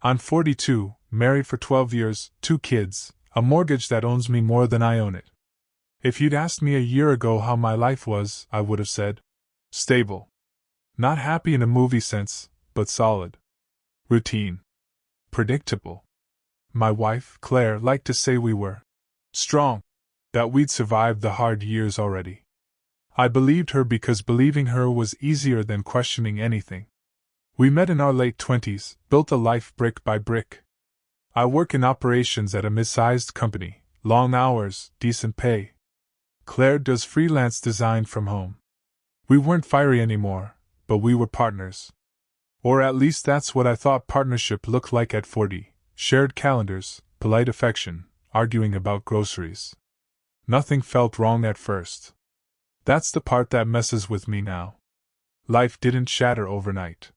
I'm 42, married for 12 years, 2 kids, a mortgage that owns me more than I own it. If you'd asked me a year ago how my life was, I would have said, stable. Not happy in a movie sense, but solid. Routine. Predictable. My wife, Claire, liked to say we were strong, that we'd survived the hard years already. I believed her because believing her was easier than questioning anything. We met in our late 20s, built a life brick by brick. I work in operations at a mid-sized company, long hours, decent pay. Claire does freelance design from home. We weren't fiery anymore, but we were partners. Or at least that's what I thought partnership looked like at 40. Shared calendars, polite affection, arguing about groceries. Nothing felt wrong at first. That's the part that messes with me now. Life didn't shatter overnight.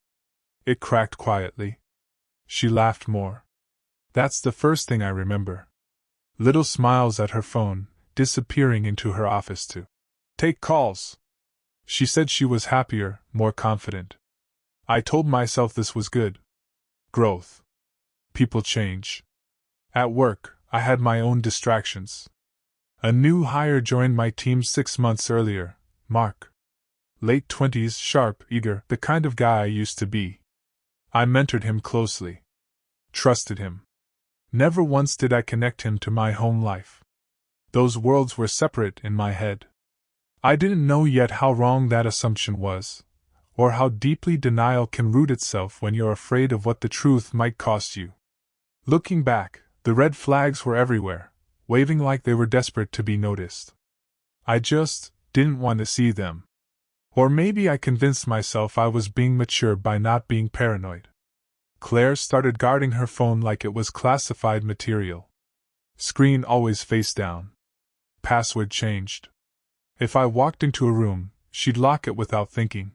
It cracked quietly. She laughed more. That's the first thing I remember. Little smiles at her phone, disappearing into her office to take calls. She said she was happier, more confident. I told myself this was good. Growth. People change. At work, I had my own distractions. A new hire joined my team 6 months earlier, Mark. Late 20s, sharp, eager, the kind of guy I used to be. I mentored him closely. Trusted him. Never once did I connect him to my home life. Those worlds were separate in my head. I didn't know yet how wrong that assumption was, or how deeply denial can root itself when you're afraid of what the truth might cost you. Looking back, the red flags were everywhere, waving like they were desperate to be noticed. I just didn't want to see them. Or maybe I convinced myself I was being mature by not being paranoid. Claire started guarding her phone like it was classified material. Screen always face down. Password changed. If I walked into a room, she'd lock it without thinking.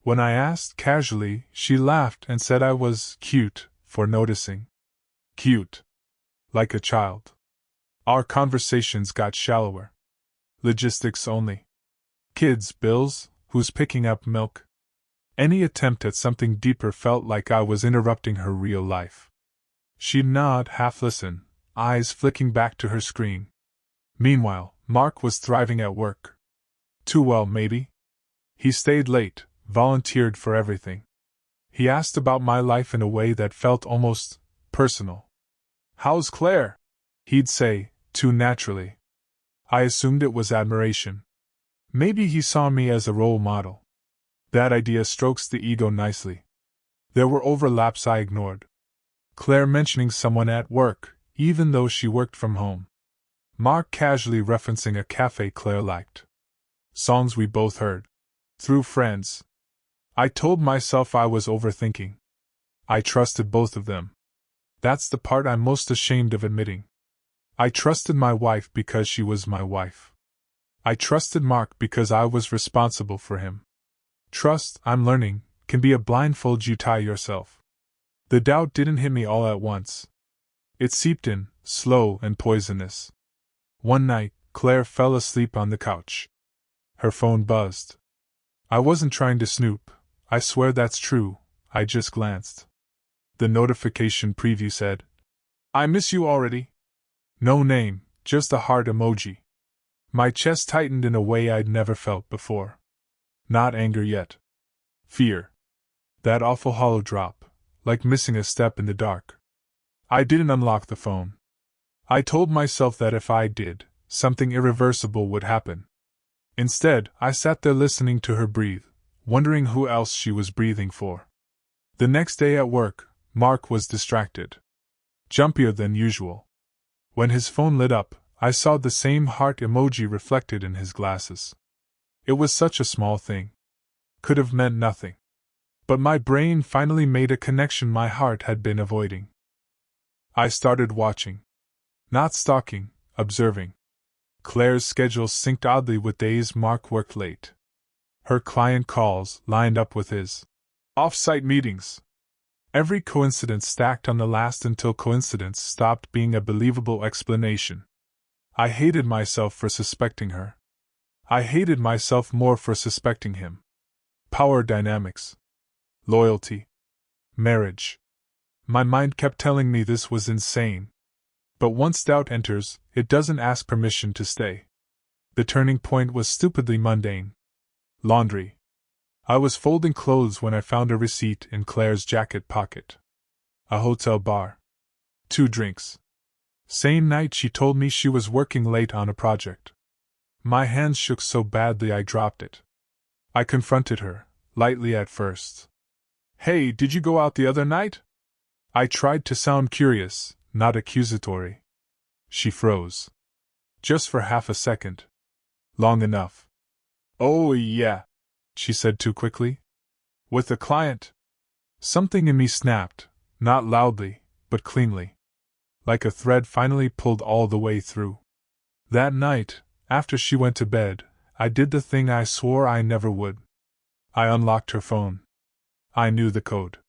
When I asked casually, she laughed and said I was cute for noticing. Cute. Like a child. Our conversations got shallower. Logistics only. Kids, bills, who's picking up milk? Any attempt at something deeper felt like I was interrupting her real life. She'd nod, half listen, eyes flicking back to her screen. Meanwhile, Mark was thriving at work. Too well, maybe? He stayed late, volunteered for everything. He asked about my life in a way that felt almost personal. How's Claire? He'd say, too naturally. I assumed it was admiration. Maybe he saw me as a role model. That idea strokes the ego nicely. There were overlaps I ignored. Claire mentioning someone at work, even though she worked from home. Mark casually referencing a cafe Claire liked. Songs we both heard. Through friends. I told myself I was overthinking. I trusted both of them. That's the part I'm most ashamed of admitting. I trusted my wife because she was my wife. I trusted Mark because I was responsible for him. Trust, I'm learning, can be a blindfold you tie yourself. The doubt didn't hit me all at once. It seeped in, slow and poisonous. One night, Claire fell asleep on the couch. Her phone buzzed. I wasn't trying to snoop, I swear that's true, I just glanced. The notification preview said, I miss you already. No name, just a heart emoji. My chest tightened in a way I'd never felt before. Not anger yet. Fear. That awful hollow drop, like missing a step in the dark. I didn't unlock the phone. I told myself that if I did, something irreversible would happen. Instead, I sat there listening to her breathe, wondering who else she was breathing for. The next day at work, Mark was distracted. Jumpier than usual. When his phone lit up, I saw the same heart emoji reflected in his glasses. It was such a small thing. Could have meant nothing. But my brain finally made a connection my heart had been avoiding. I started watching. Not stalking, observing. Claire's schedule synced oddly with days Mark worked late. Her client calls lined up with his off-site meetings. Every coincidence stacked on the last until coincidence stopped being a believable explanation. I hated myself for suspecting her. I hated myself more for suspecting him. Power dynamics. Loyalty. Marriage. My mind kept telling me this was insane. But once doubt enters, it doesn't ask permission to stay. The turning point was stupidly mundane. Laundry. I was folding clothes when I found a receipt in Claire's jacket pocket. A hotel bar. 2 drinks. Same night she told me she was working late on a project. My hands shook so badly I dropped it. I confronted her, lightly at first. "Hey, did you go out the other night?" I tried to sound curious, not accusatory. She froze. Just for half a second. Long enough. "Oh, yeah," she said too quickly. "With a client?" Something in me snapped, not loudly, but cleanly. Like a thread finally pulled all the way through. That night, after she went to bed, I did the thing I swore I never would. I unlocked her phone. I knew the code.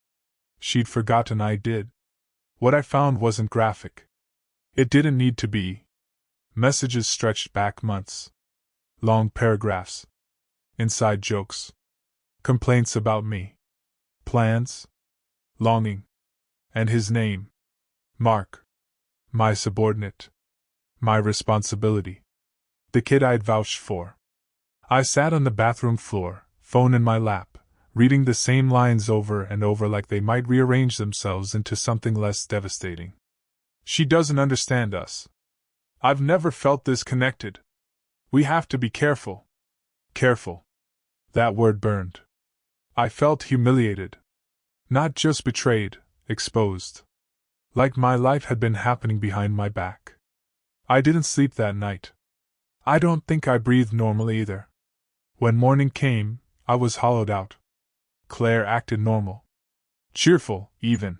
She'd forgotten I did. What I found wasn't graphic. It didn't need to be. Messages stretched back months. Long paragraphs. Inside jokes. Complaints about me. Plans. Longing. And his name. Mark. My subordinate. My responsibility. The kid I'd vouched for. I sat on the bathroom floor, phone in my lap, reading the same lines over and over like they might rearrange themselves into something less devastating. She doesn't understand us. I've never felt this connected. We have to be careful. Careful. That word burned. I felt humiliated. Not just betrayed, exposed. Like my life had been happening behind my back. I didn't sleep that night. I don't think I breathed normally either. When morning came, I was hollowed out. Claire acted normal. Cheerful, even.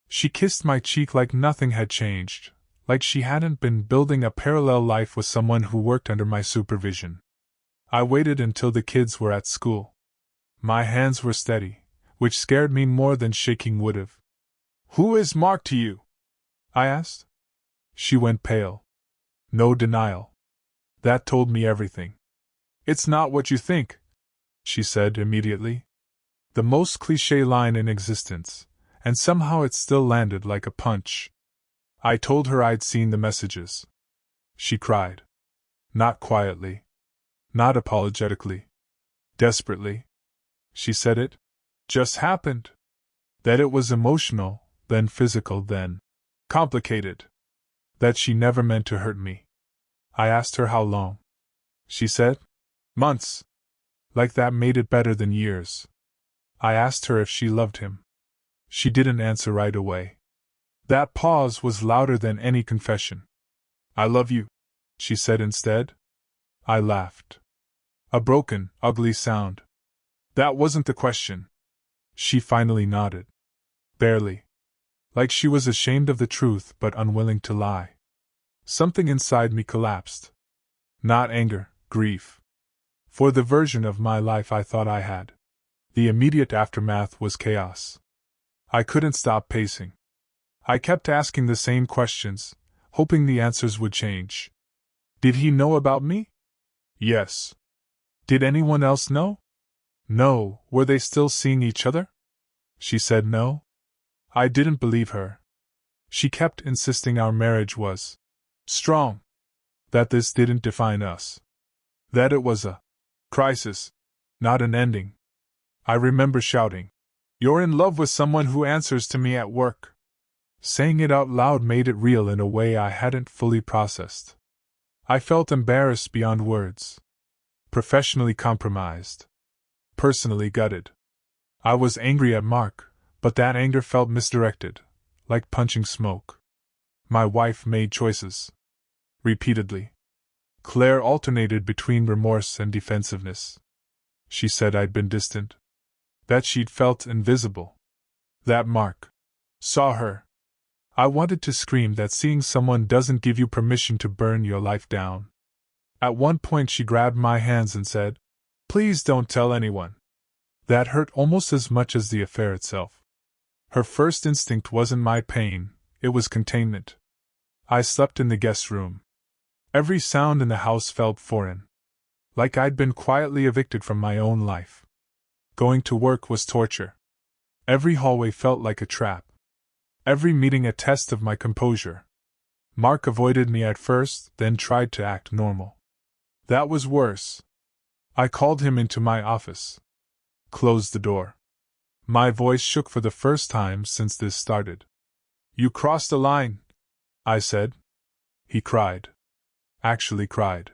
She kissed my cheek like nothing had changed, like she hadn't been building a parallel life with someone who worked under my supervision. I waited until the kids were at school. My hands were steady, which scared me more than shaking would have. "Who is Mark to you?" I asked. She went pale. No denial. That told me everything. "It's not what you think," she said immediately. The most cliché line in existence, and somehow it still landed like a punch. I told her I'd seen the messages. She cried. Not quietly. Not apologetically. Desperately. She said it just happened. That it was emotional, then physical, then complicated. That she never meant to hurt me. I asked her how long. She said, "Months." Like that made it better than years. I asked her if she loved him. She didn't answer right away. That pause was louder than any confession. "I love you," she said instead. I laughed. A broken, ugly sound. "That wasn't the question." She finally nodded. Barely. Like she was ashamed of the truth but unwilling to lie. Something inside me collapsed. Not anger, grief. For the version of my life I thought I had. The immediate aftermath was chaos. I couldn't stop pacing. I kept asking the same questions, hoping the answers would change. Did he know about me? Yes. Did anyone else know? No. Were they still seeing each other? She said no. I didn't believe her. She kept insisting our marriage was strong. That this didn't define us. That it was a crisis, not an ending. I remember shouting, "You're in love with someone who answers to me at work." Saying it out loud made it real in a way I hadn't fully processed. I felt embarrassed beyond words. Professionally compromised. Personally gutted. I was angry at Mark, but that anger felt misdirected, like punching smoke. My wife made choices. Repeatedly. Claire alternated between remorse and defensiveness. She said I'd been distant. That she'd felt invisible. That Mark saw her. I wanted to scream that seeing someone doesn't give you permission to burn your life down. At one point she grabbed my hands and said, "Please don't tell anyone." That hurt almost as much as the affair itself. Her first instinct wasn't my pain, it was containment. I slept in the guest room. Every sound in the house felt foreign. Like I'd been quietly evicted from my own life. Going to work was torture. Every hallway felt like a trap. Every meeting a test of my composure. Mark avoided me at first, then tried to act normal. That was worse. I called him into my office. Closed the door. My voice shook for the first time since this started. You crossed a line, I said. He cried. Actually cried.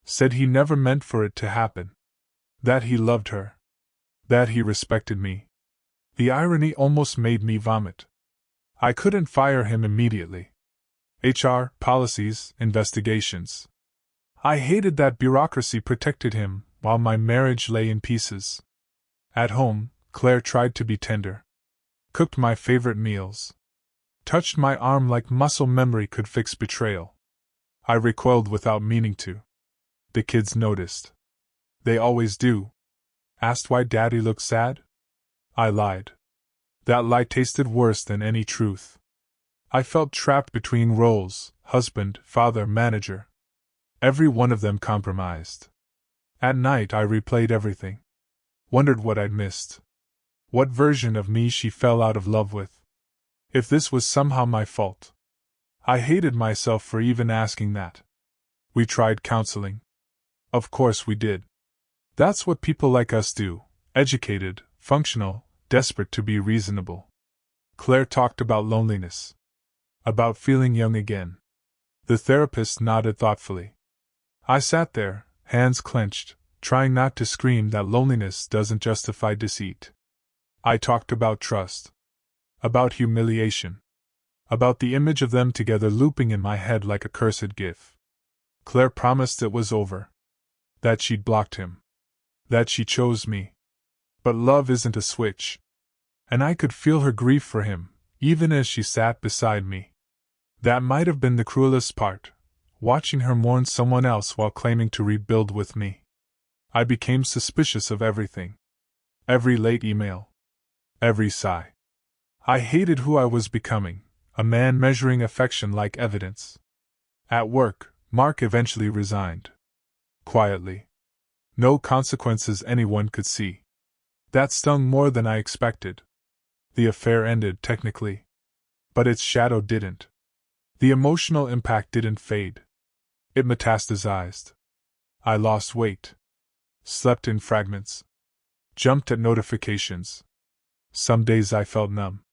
Said he never meant for it to happen. That he loved her. That he respected me. The irony almost made me vomit. I couldn't fire him immediately. HR, policies, investigations. I hated that bureaucracy protected him while my marriage lay in pieces. At home, Claire tried to be tender. Cooked my favorite meals. Touched my arm like muscle memory could fix betrayal. I recoiled without meaning to. The kids noticed. They always do. Asked why Daddy looked sad? I lied. That lie tasted worse than any truth. I felt trapped between roles: husband, father, manager. Every one of them compromised. At night I replayed everything. Wondered what I'd missed. What version of me she fell out of love with. If this was somehow my fault. I hated myself for even asking that. We tried counseling. Of course we did. That's what people like us do: educated, functional, desperate to be reasonable. Claire talked about loneliness. About feeling young again. The therapist nodded thoughtfully. I sat there, hands clenched, trying not to scream that loneliness doesn't justify deceit. I talked about trust. About humiliation. About the image of them together looping in my head like a cursed gif. Claire promised it was over. That she'd blocked him. That she chose me. But love isn't a switch. And I could feel her grief for him, even as she sat beside me. That might have been the cruelest part, watching her mourn someone else while claiming to rebuild with me. I became suspicious of everything. Every late email. Every sigh. I hated who I was becoming, a man measuring affection like evidence. At work, Mark eventually resigned. Quietly. No consequences anyone could see. That stung more than I expected. The affair ended technically. But its shadow didn't. The emotional impact didn't fade. It metastasized. I lost weight. Slept in fragments. Jumped at notifications. Some days I felt numb.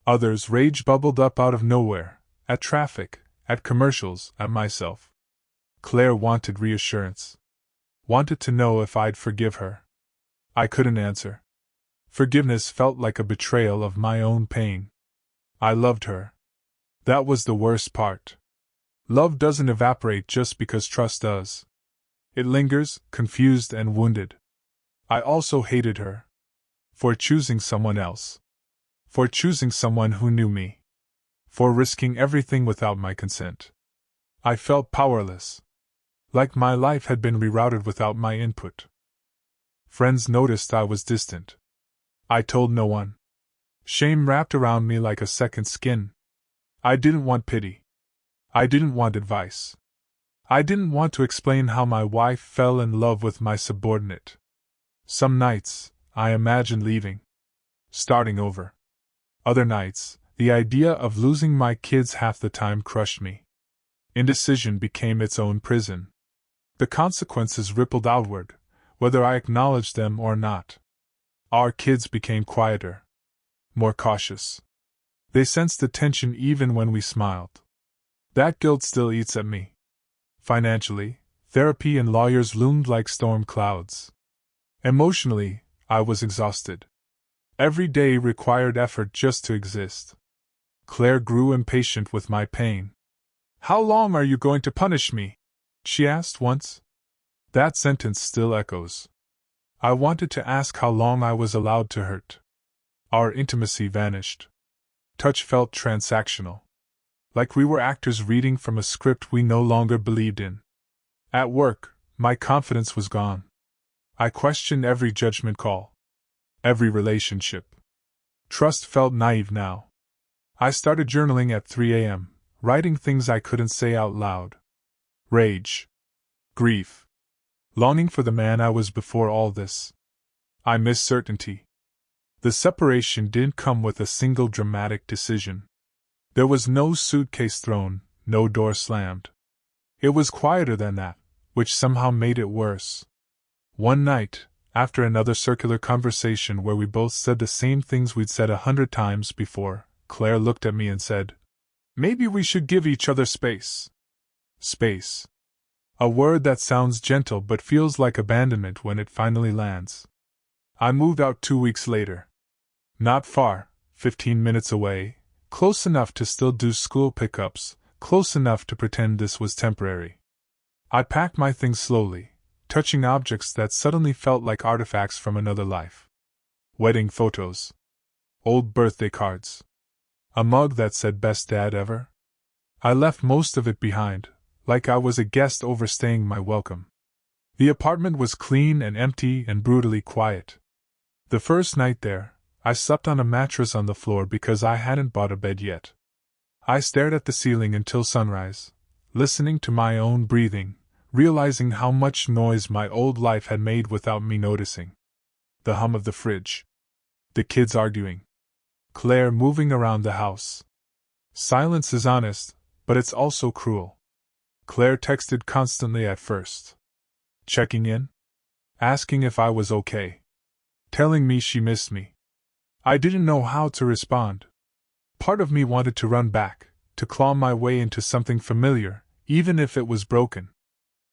Others rage bubbled up out of nowhere, at traffic, at commercials, at myself. Claire wanted reassurance. Wanted to know if I'd forgive her. I couldn't answer. Forgiveness felt like a betrayal of my own pain. I loved her. That was the worst part. Love doesn't evaporate just because trust does. It lingers, confused and wounded. I also hated her. For choosing someone else. For choosing someone who knew me. For risking everything without my consent. I felt powerless. Like my life had been rerouted without my input. Friends noticed I was distant. I told no one. Shame wrapped around me like a second skin. I didn't want pity. I didn't want advice. I didn't want to explain how my wife fell in love with my subordinate. Some nights, I imagined leaving. Starting over. Other nights, the idea of losing my kids half the time crushed me. Indecision became its own prison. The consequences rippled outward, whether I acknowledged them or not. Our kids became quieter. More cautious. They sensed the tension even when we smiled. That guilt still eats at me. Financially, therapy and lawyers loomed like storm clouds. Emotionally, I was exhausted. Every day required effort just to exist. Claire grew impatient with my pain. "How long are you going to punish me?" she asked once. That sentence still echoes. I wanted to ask how long I was allowed to hurt. Our intimacy vanished. Touch felt transactional. Like we were actors reading from a script we no longer believed in. At work, my confidence was gone. I questioned every judgment call. Every relationship. Trust felt naive now. I started journaling at 3 a.m., writing things I couldn't say out loud. Rage. Grief. Longing for the man I was before all this. I missed certainty. The separation didn't come with a single dramatic decision. There was no suitcase thrown, no door slammed. It was quieter than that, which somehow made it worse. One night, after another circular conversation where we both said the same things we'd said 100 times before, Claire looked at me and said, "Maybe we should give each other space." Space. A word that sounds gentle but feels like abandonment when it finally lands. I moved out 2 weeks later. Not far, 15 minutes away, close enough to still do school pickups, close enough to pretend this was temporary. I packed my things slowly, touching objects that suddenly felt like artifacts from another life. Wedding photos. Old birthday cards. A mug that said "Best Dad Ever." I left most of it behind, like I was a guest overstaying my welcome. The apartment was clean and empty and brutally quiet. The first night there, I slept on a mattress on the floor because I hadn't bought a bed yet. I stared at the ceiling until sunrise, listening to my own breathing, realizing how much noise my old life had made without me noticing. The hum of the fridge. The kids arguing. Claire moving around the house. Silence is honest, but it's also cruel. Claire texted constantly at first. Checking in? Asking if I was okay. Telling me she missed me. I didn't know how to respond. Part of me wanted to run back, to claw my way into something familiar, even if it was broken.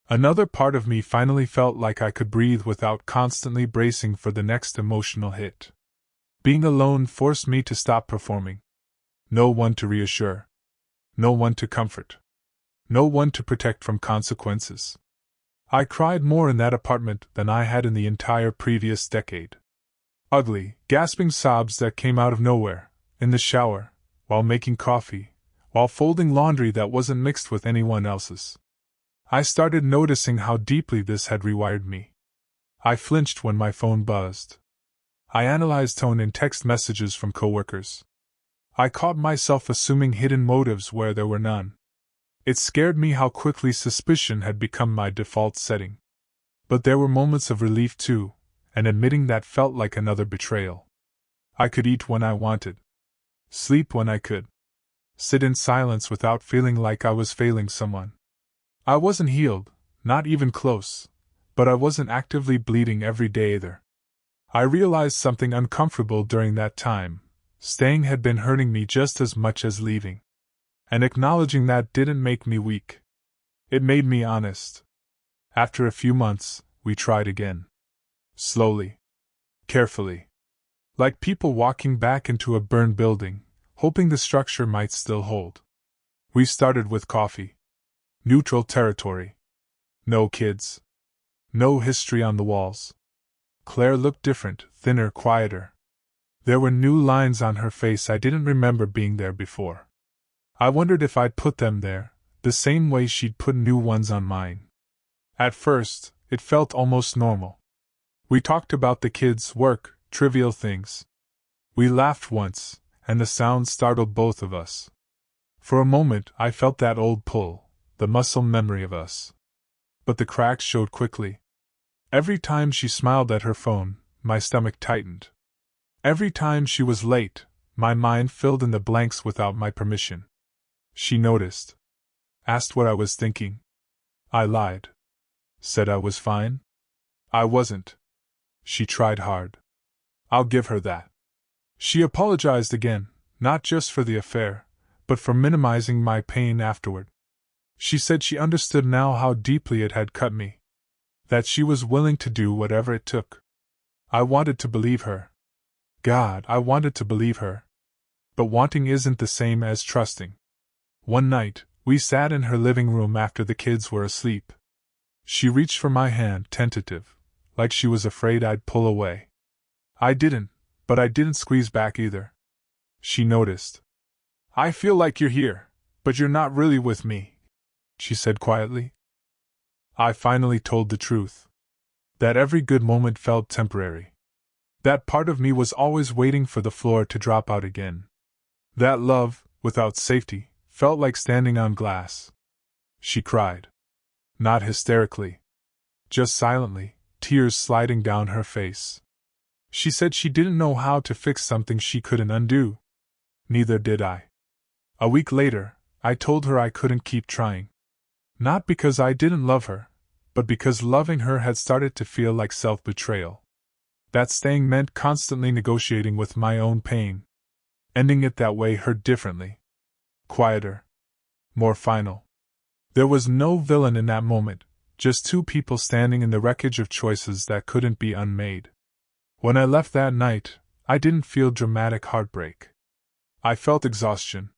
Another part of me finally felt like I could breathe without constantly bracing for the next emotional hit. Being alone forced me to stop performing. No one to reassure. No one to comfort. No one to protect from consequences. I cried more in that apartment than I had in the entire previous decade. Ugly, gasping sobs that came out of nowhere, in the shower, while making coffee, while folding laundry that wasn't mixed with anyone else's. I started noticing how deeply this had rewired me. I flinched when my phone buzzed. I analyzed tone in text messages from coworkers. I caught myself assuming hidden motives where there were none. It scared me how quickly suspicion had become my default setting. But there were moments of relief too, and admitting that felt like another betrayal. I could eat when I wanted. Sleep when I could. Sit in silence without feeling like I was failing someone. I wasn't healed, not even close, but I wasn't actively bleeding every day either. I realized something uncomfortable during that time. Staying had been hurting me just as much as leaving. And acknowledging that didn't make me weak. It made me honest. After a few months, we tried again. Slowly. Carefully. Like people walking back into a burned building, hoping the structure might still hold. We started with coffee. Neutral territory. No kids. No history on the walls. Claire looked different, thinner, quieter. There were new lines on her face I didn't remember being there before. I wondered if I'd put them there, the same way she'd put new ones on mine. At first, it felt almost normal. We talked about the kids, work, trivial things. We laughed once, and the sound startled both of us. For a moment, I felt that old pull, the muscle memory of us. But the cracks showed quickly. Every time she smiled at her phone, my stomach tightened. Every time she was late, my mind filled in the blanks without my permission. She noticed. Asked what I was thinking. I lied. Said I was fine. I wasn't. She tried hard. I'll give her that. She apologized again, not just for the affair, but for minimizing my pain afterward. She said she understood now how deeply it had cut me. That she was willing to do whatever it took. I wanted to believe her. God, I wanted to believe her. But wanting isn't the same as trusting. One night, we sat in her living room after the kids were asleep. She reached for my hand, tentative, like she was afraid I'd pull away. I didn't, but I didn't squeeze back either. She noticed. I feel like you're here, but you're not really with me, she said quietly. I finally told the truth. That every good moment felt temporary. That part of me was always waiting for the floor to drop out again. That love, without safety, felt like standing on glass. She cried. Not hysterically. Just silently, tears sliding down her face. She said she didn't know how to fix something she couldn't undo. Neither did I. A week later, I told her I couldn't keep trying. Not because I didn't love her, but because loving her had started to feel like self-betrayal. That staying meant constantly negotiating with my own pain. Ending it that way hurt differently. Quieter. More final. There was no villain in that moment, just two people standing in the wreckage of choices that couldn't be unmade. When I left that night, I didn't feel dramatic heartbreak. I felt exhaustion.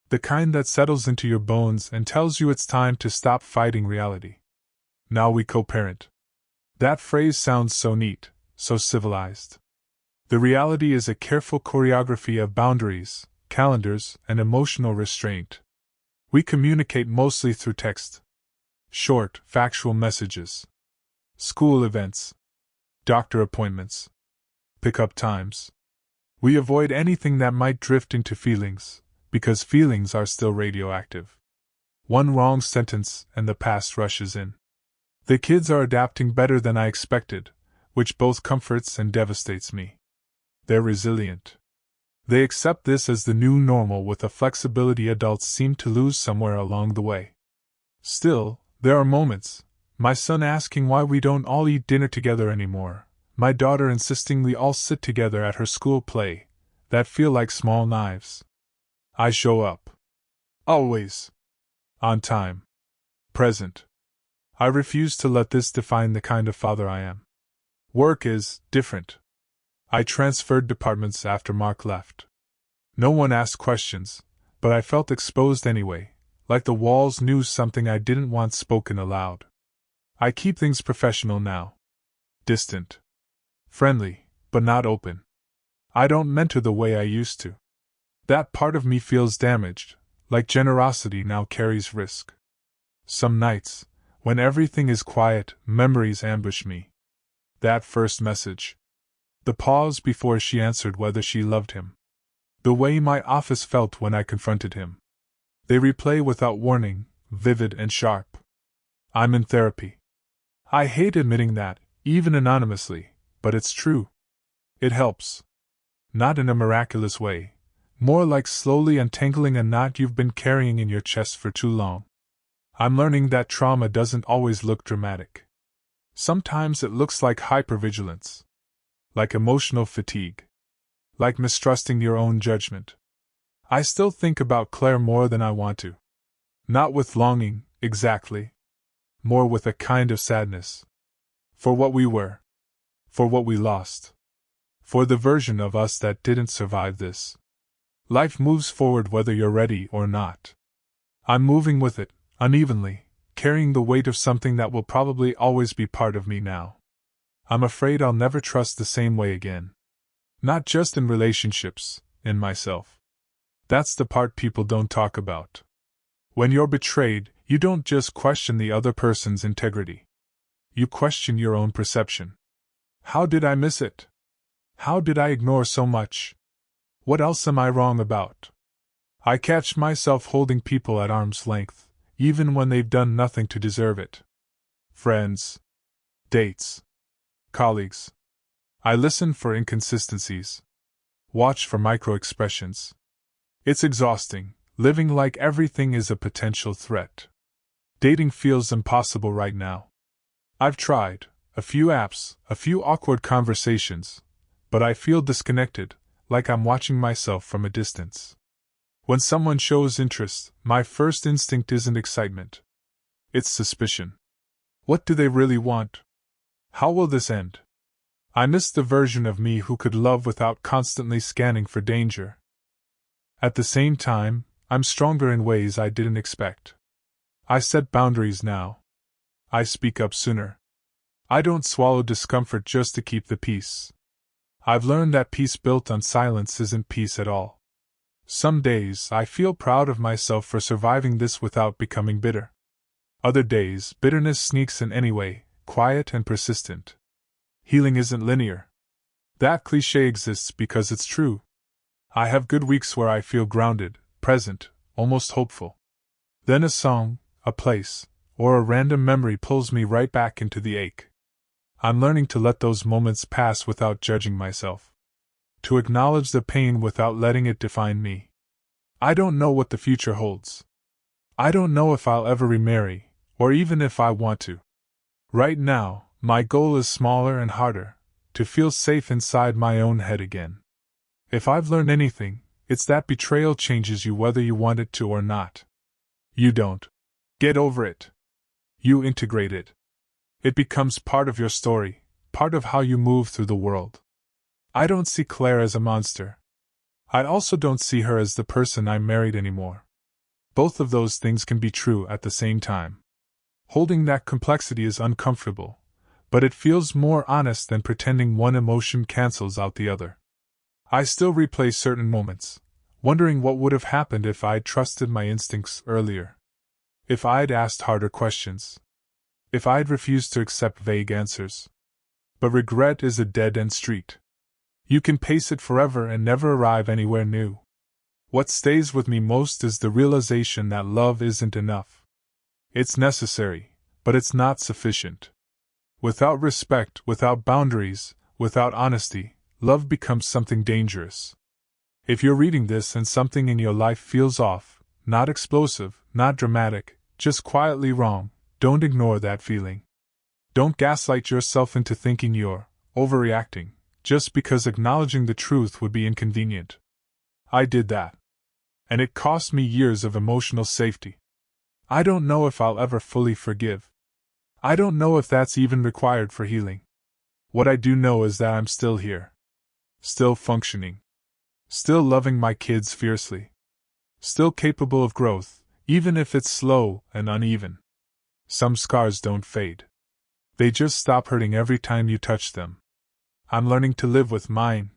The kind that settles into your bones and tells you it's time to stop fighting reality. Now we co-parent. That phrase sounds so neat, so civilized. The reality is a careful choreography of boundaries, calendars, and emotional restraint. We communicate mostly through text. Short, factual messages. School events. Doctor appointments. Pick-up times. We avoid anything that might drift into feelings, because feelings are still radioactive. One wrong sentence and the past rushes in. The kids are adapting better than I expected, which both comforts and devastates me. They're resilient. They accept this as the new normal with a flexibility adults seem to lose somewhere along the way. Still, there are moments, my son asking why we don't all eat dinner together anymore, my daughter insisting we all sit together at her school play, that feel like small knives. I show up. Always. On time. Present. I refuse to let this define the kind of father I am. Work is different. I transferred departments after Mark left. No one asked questions, but I felt exposed anyway, like the walls knew something I didn't want spoken aloud. I keep things professional now. Distant. Friendly, but not open. I don't mentor the way I used to. That part of me feels damaged, like generosity now carries risk. Some nights, when everything is quiet, memories ambush me. That first message. The pause before she answered whether she loved him. The way my office felt when I confronted him. They replay without warning, vivid and sharp. I'm in therapy. I hate admitting that, even anonymously, but it's true. It helps. Not in a miraculous way, more like slowly untangling a knot you've been carrying in your chest for too long. I'm learning that trauma doesn't always look dramatic. Sometimes it looks like hypervigilance. Like emotional fatigue. Like mistrusting your own judgment. I still think about Claire more than I want to. Not with longing, exactly. More with a kind of sadness. For what we were. For what we lost. For the version of us that didn't survive this. Life moves forward whether you're ready or not. I'm moving with it, unevenly, carrying the weight of something that will probably always be part of me now. I'm afraid I'll never trust the same way again. Not just in relationships, in myself. That's the part people don't talk about. When you're betrayed, you don't just question the other person's integrity. You question your own perception. How did I miss it? How did I ignore so much? What else am I wrong about? I catch myself holding people at arm's length, even when they've done nothing to deserve it. Friends. Dates. Colleagues. I listen for inconsistencies. Watch for micro-expressions. It's exhausting, living like everything is a potential threat. Dating feels impossible right now. I've tried, a few apps, a few awkward conversations, but I feel disconnected, like I'm watching myself from a distance. When someone shows interest, my first instinct isn't excitement. It's suspicion. What do they really want? How will this end? I miss the version of me who could love without constantly scanning for danger. At the same time, I'm stronger in ways I didn't expect. I set boundaries now. I speak up sooner. I don't swallow discomfort just to keep the peace. I've learned that peace built on silence isn't peace at all. Some days I feel proud of myself for surviving this without becoming bitter. Other days, bitterness sneaks in anyway, quiet and persistent. Healing isn't linear. That cliché exists because it's true. I have good weeks where I feel grounded, present, almost hopeful. Then a song, a place, or a random memory pulls me right back into the ache. I'm learning to let those moments pass without judging myself. To acknowledge the pain without letting it define me. I don't know what the future holds. I don't know if I'll ever remarry, or even if I want to. Right now, my goal is smaller and harder, to feel safe inside my own head again. If I've learned anything, it's that betrayal changes you whether you want it to or not. You don't get over it. You integrate it. It becomes part of your story, part of how you move through the world. I don't see Claire as a monster. I also don't see her as the person I married anymore. Both of those things can be true at the same time. Holding that complexity is uncomfortable, but it feels more honest than pretending one emotion cancels out the other. I still replay certain moments, wondering what would have happened if I'd trusted my instincts earlier. If I'd asked harder questions. If I'd refused to accept vague answers. But regret is a dead-end street. You can pace it forever and never arrive anywhere new. What stays with me most is the realization that love isn't enough. It's necessary, but it's not sufficient. Without respect, without boundaries, without honesty, love becomes something dangerous. If you're reading this and something in your life feels off, not explosive, not dramatic, just quietly wrong, don't ignore that feeling. Don't gaslight yourself into thinking you're overreacting, just because acknowledging the truth would be inconvenient. I did that. And it cost me years of emotional safety. I don't know if I'll ever fully forgive. I don't know if that's even required for healing. What I do know is that I'm still here. Still functioning. Still loving my kids fiercely. Still capable of growth, even if it's slow and uneven. Some scars don't fade. They just stop hurting every time you touch them. I'm learning to live with mine,